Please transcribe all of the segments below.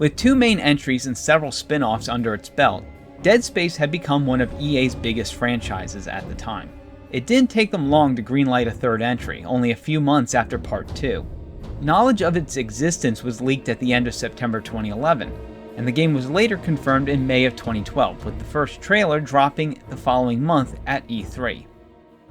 With 2 main entries and several spin-offs under its belt, Dead Space had become one of EA's biggest franchises at the time. It didn't take them long to greenlight a 3rd entry, only a few months after Part 2. Knowledge of its existence was leaked at the end of September 2011, and the game was later confirmed in May of 2012, with the first trailer dropping the following month at E3.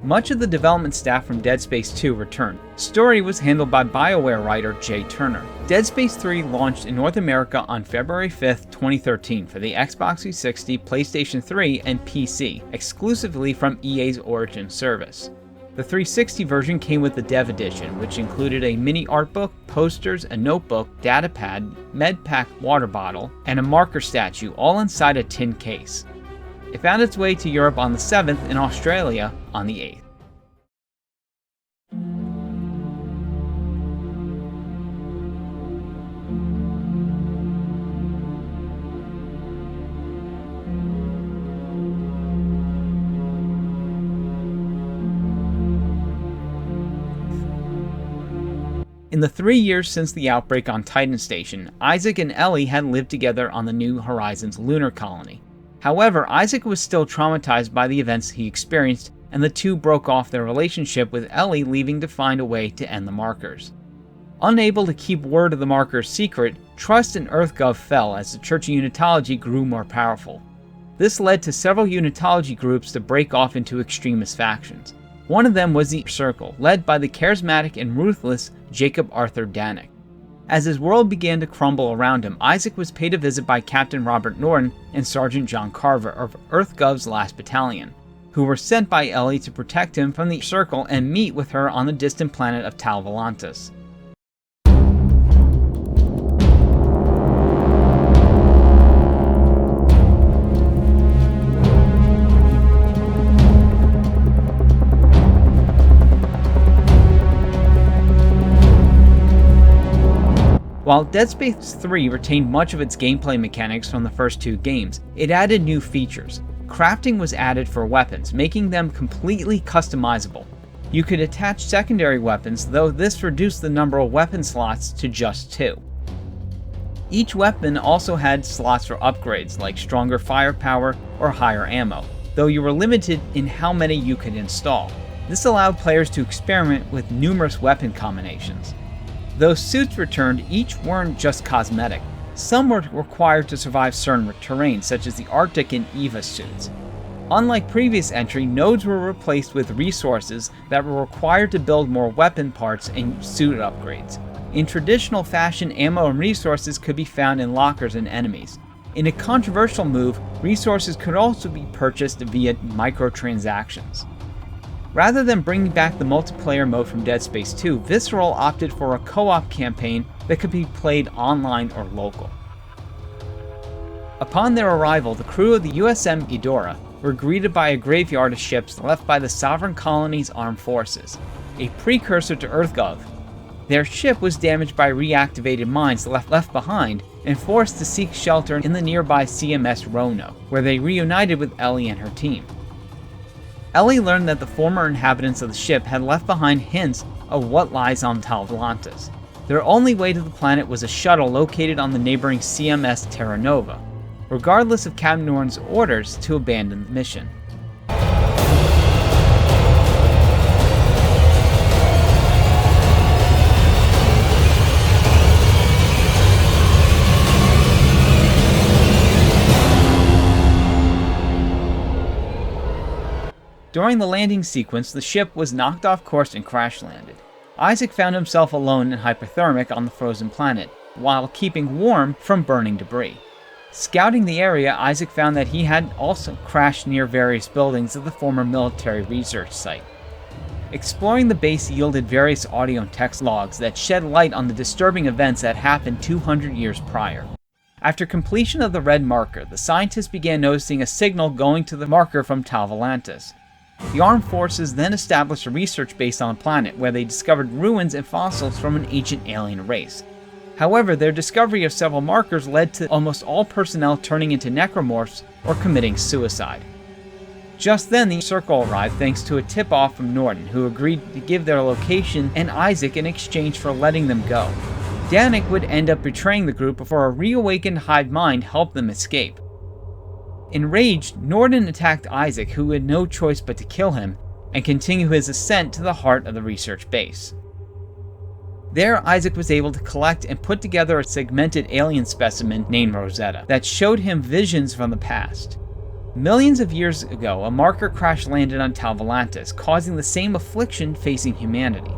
Much of the development staff from Dead Space 2 returned. Story was handled by BioWare writer Jay Turner. Dead Space 3 launched in North America on February 5, 2013 for the Xbox 360, PlayStation 3, and PC, exclusively from EA's Origin service. The 360 version came with the Dev Edition, which included a mini art book, posters, a notebook, datapad, medpack water bottle, and a marker statue, all inside a tin case. It found its way to Europe on the 7th and Australia on the 8th. In the 3 years since the outbreak on Titan Station, Isaac and Ellie had lived together on the New Horizons lunar colony. However, Isaac was still traumatized by the events he experienced, and the two broke off their relationship, with Ellie leaving to find a way to end the markers. Unable to keep word of the markers secret, trust in EarthGov fell as the Church of Unitology grew more powerful. This led to several Unitology groups to break off into extremist factions. One of them was the Circle, led by the charismatic and ruthless Jacob Arthur Danik. As his world began to crumble around him, Isaac was paid a visit by Captain Robert Norton and Sergeant John Carver of EarthGov's Last Battalion, who were sent by Ellie to protect him from the Circle and meet with her on the distant planet of Tau Volantis. While Dead Space 3 retained much of its gameplay mechanics from the first 2 games, it added new features. Crafting was added for weapons, making them completely customizable. You could attach secondary weapons, though this reduced the number of weapon slots to just 2. Each weapon also had slots for upgrades, like stronger firepower or higher ammo, though you were limited in how many you could install. This allowed players to experiment with numerous weapon combinations. Though suits returned, each weren't just cosmetic. Some were required to survive certain terrain, such as the Arctic and EVA suits. Unlike previous entry, nodes were replaced with resources that were required to build more weapon parts and suit upgrades. In traditional fashion, ammo and resources could be found in lockers and enemies. In a controversial move, resources could also be purchased via microtransactions. Rather than bringing back the multiplayer mode from Dead Space 2, Visceral opted for a co-op campaign that could be played online or local. Upon their arrival, the crew of the USM Eudora were greeted by a graveyard of ships left by the Sovereign Colony's armed forces, a precursor to EarthGov. Their ship was damaged by reactivated mines left behind and forced to seek shelter in the nearby CMS Roanoke, where they reunited with Ellie and her team. Ellie learned that the former inhabitants of the ship had left behind hints of what lies on Tau Volantis. Their only way to the planet was a shuttle located on the neighboring CMS Terra Nova, regardless of Captain Norton's orders to abandon the mission. During the landing sequence, the ship was knocked off course and crash-landed. Isaac found himself alone and hypothermic on the frozen planet, while keeping warm from burning debris. Scouting the area, Isaac found that he had also crashed near various buildings of the former military research site. Exploring the base yielded various audio and text logs that shed light on the disturbing events that happened 200 years prior. After completion of the red marker, the scientists began noticing a signal going to the marker from Tau Volantis. The armed forces then established a research base on the planet, where they discovered ruins and fossils from an ancient alien race. However, their discovery of several markers led to almost all personnel turning into necromorphs or committing suicide. Just then, the Circle arrived thanks to a tip-off from Norton, who agreed to give their location and Isaac in exchange for letting them go. Danik would end up betraying the group before a reawakened hive mind helped them escape. Enraged, Norden attacked Isaac, who had no choice but to kill him, and continue his ascent to the heart of the research base. There, Isaac was able to collect and put together a segmented alien specimen named Rosetta that showed him visions from the past. Millions of years ago, a marker crash landed on Tau Volantis, causing the same affliction facing humanity.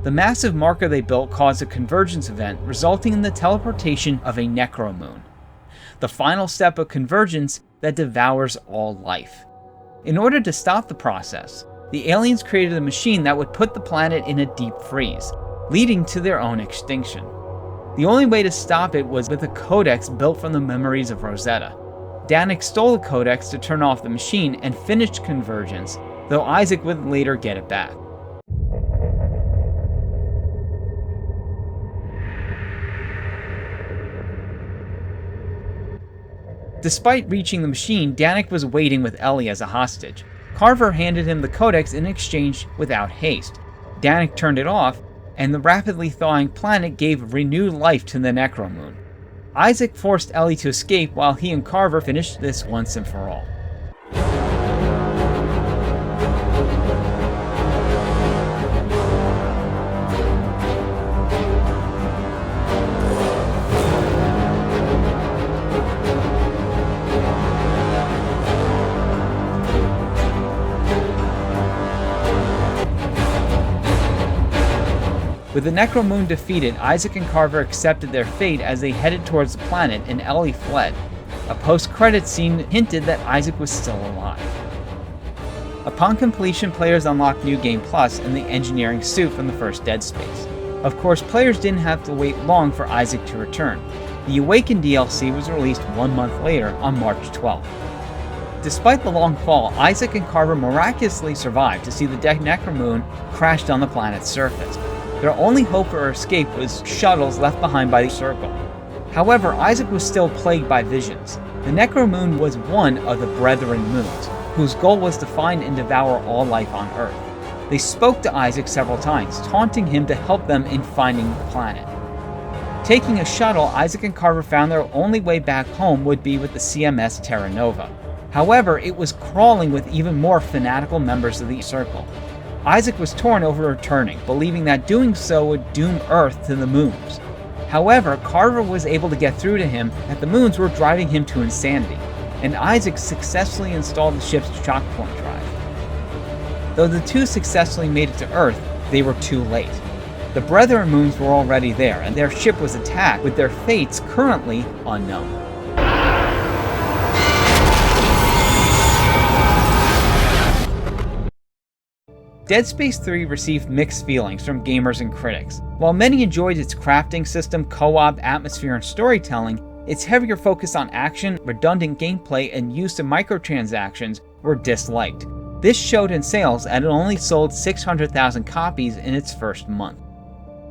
The massive marker they built caused a convergence event, resulting in the teleportation of a necromoon, the final step of convergence that devours all life. In order to stop the process, the aliens created a machine that would put the planet in a deep freeze, leading to their own extinction. The only way to stop it was with a codex built from the memories of Rosetta. Danik stole the codex to turn off the machine and finished convergence, though Isaac would later get it back. Despite reaching the machine, Danik was waiting with Ellie as a hostage. Carver handed him the codex in exchange without haste. Danik turned it off, and the rapidly thawing planet gave renewed life to the necromoon. Isaac forced Ellie to escape while he and Carver finished this once and for all. With the necromoon defeated, Isaac and Carver accepted their fate as they headed towards the planet and Ellie fled. A post-credits scene hinted that Isaac was still alive. Upon completion, players unlocked New Game Plus and the engineering suit from the first Dead Space. Of course, players didn't have to wait long for Isaac to return. The Awakened DLC was released 1 month later on March 12th. Despite the long fall, Isaac and Carver miraculously survived to see the necromoon crash on the planet's surface. Their only hope for escape was shuttles left behind by the Circle. However, Isaac was still plagued by visions. The necromoon was one of the Brethren moons, whose goal was to find and devour all life on Earth. They spoke to Isaac several times, taunting him to help them in finding the planet. Taking a shuttle, Isaac and Carver found their only way back home would be with the CMS Terra Nova. However, it was crawling with even more fanatical members of the Circle. Isaac was torn over returning, believing that doing so would doom Earth to the moons. However, Carver was able to get through to him that the moons were driving him to insanity, and Isaac successfully installed the ship's shock point drive. Though the two successfully made it to Earth, they were too late. The Brethren moons were already there, and their ship was attacked, with their fates currently unknown. Dead Space 3 received mixed feelings from gamers and critics. While many enjoyed its crafting system, co-op, atmosphere, and storytelling, its heavier focus on action, redundant gameplay, and use of microtransactions were disliked. This showed in sales, as it only sold 600,000 copies in its first month.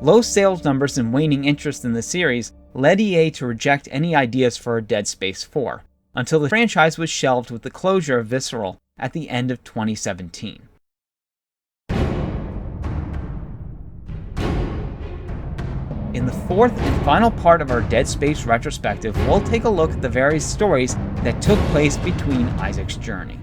Low sales numbers and waning interest in the series led EA to reject any ideas for a Dead Space 4, until the franchise was shelved with the closure of Visceral at the end of 2017. In the fourth and final part of our Dead Space retrospective, we'll take a look at the various stories that took place between Isaac's journey.